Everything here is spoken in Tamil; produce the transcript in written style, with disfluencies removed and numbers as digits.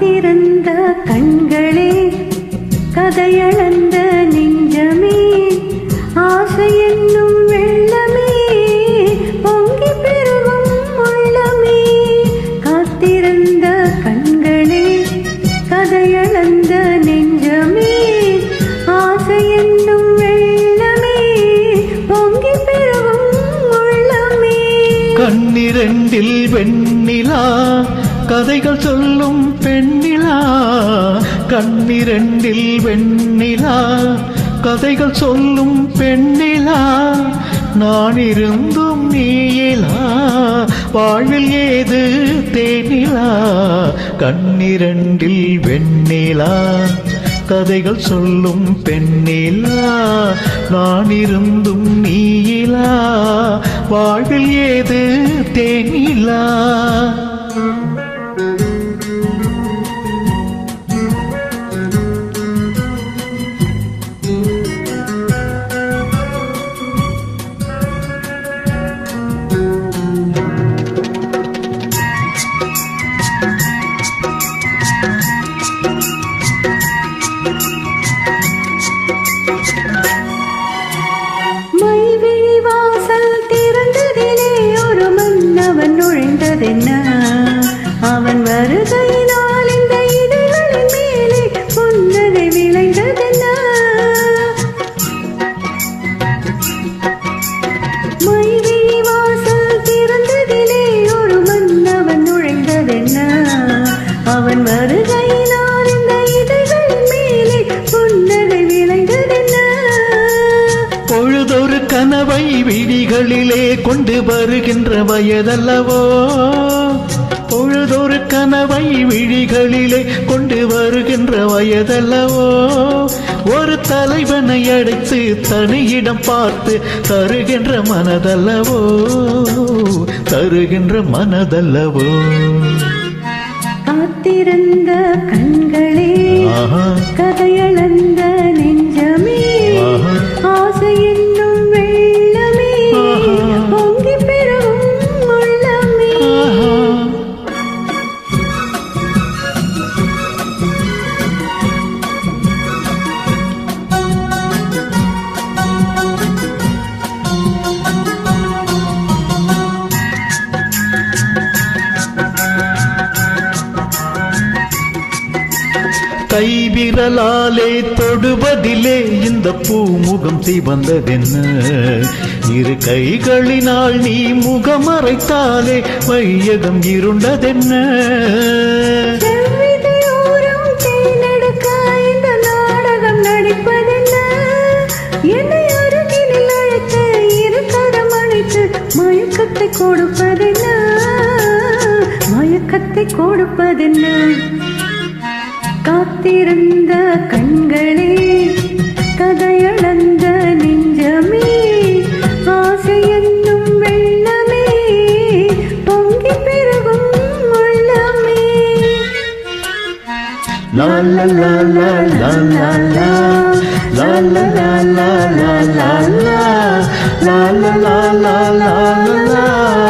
காத்திருந்த கண்களே கதையளந்த நெஞ்சமே ஆசை என்னும் வெள்ளமே பொங்கி பெருகும் உள்ளமே. காத்திருந்த கண்களே கதையளந்த நெஞ்சமே ஆசை என்னும் வெள்ளமே பொங்கி பெருகும் உள்ளமே. கண்ணிரண்டில் வெண்ணிலா கதைகள் சொல்லும் பெண்ணிலா, கண்ணிரண்டில் வெண்ணிலா கதைகள் சொல்லும் பெண்ணிலா, நான் இருந்தும் நீயிலா வாழ்வில் ஏது தேனிலா. கண்ணிரண்டில் வெண்ணிலா கதைகள் சொல்லும் பெண்ணிலா, நான் இருந்தும் நீயிலா வாழ்வில் ஏது தேனிலா. அவன் வருகையினால் இந்த இதழ்களின் மேலே புன்னகை விளைந்ததென்ன. மைவிழி வாசல் திறந்ததிலே ஒரு மன்னவன் நுழைந்ததென்ன. அவன் வருகையினால் இந்த இதழ்களின் மேலே புன்னகை விளைந்ததென்ன. பொழுதொரு கனவை விழிகளிலே கொண்டு வருகின்ற வயதல்லவோ, பொழுதொரு கனவை விழிகளிலே கொண்டு வருகின்ற வயதல்லவோ. ஒரு தலைவனை அடைத்து தனியிடம் பார்த்து தருகின்ற மனதல்லவோ, தருகின்ற மனதல்லவோ. காத்திருந்த கண்களே கதையளந்த நெஞ்சமே ஆசை என்னும் வெள்ளமே பொங்கி பெருகும் உள்ளமே. கைவிரலாலே தொடுவதிலே இந்த பூமுகம் சிவந்ததென்ன. இரு கைகளினால் நீ முகமறைத்தாலே வையகம் இருண்டதென்ன. நாடகம் நடிப்பதென்ன. என்னை அருகினில் அழைத்து இரு கரம் அழைத்து மயக்கத்தை கொடுப்பதென்ன, மயக்கத்தை கொடுப்பதென்ன. காத்திருந்த கண்களே கதையளந்த நெஞ்சமே ஆசை என்னும் வெள்ளமே பொங்கி பெருகும் உள்ளமே. லா லா லா லா லா லா லா லா லா லா லா லா லா லா லா லா லா லா லா.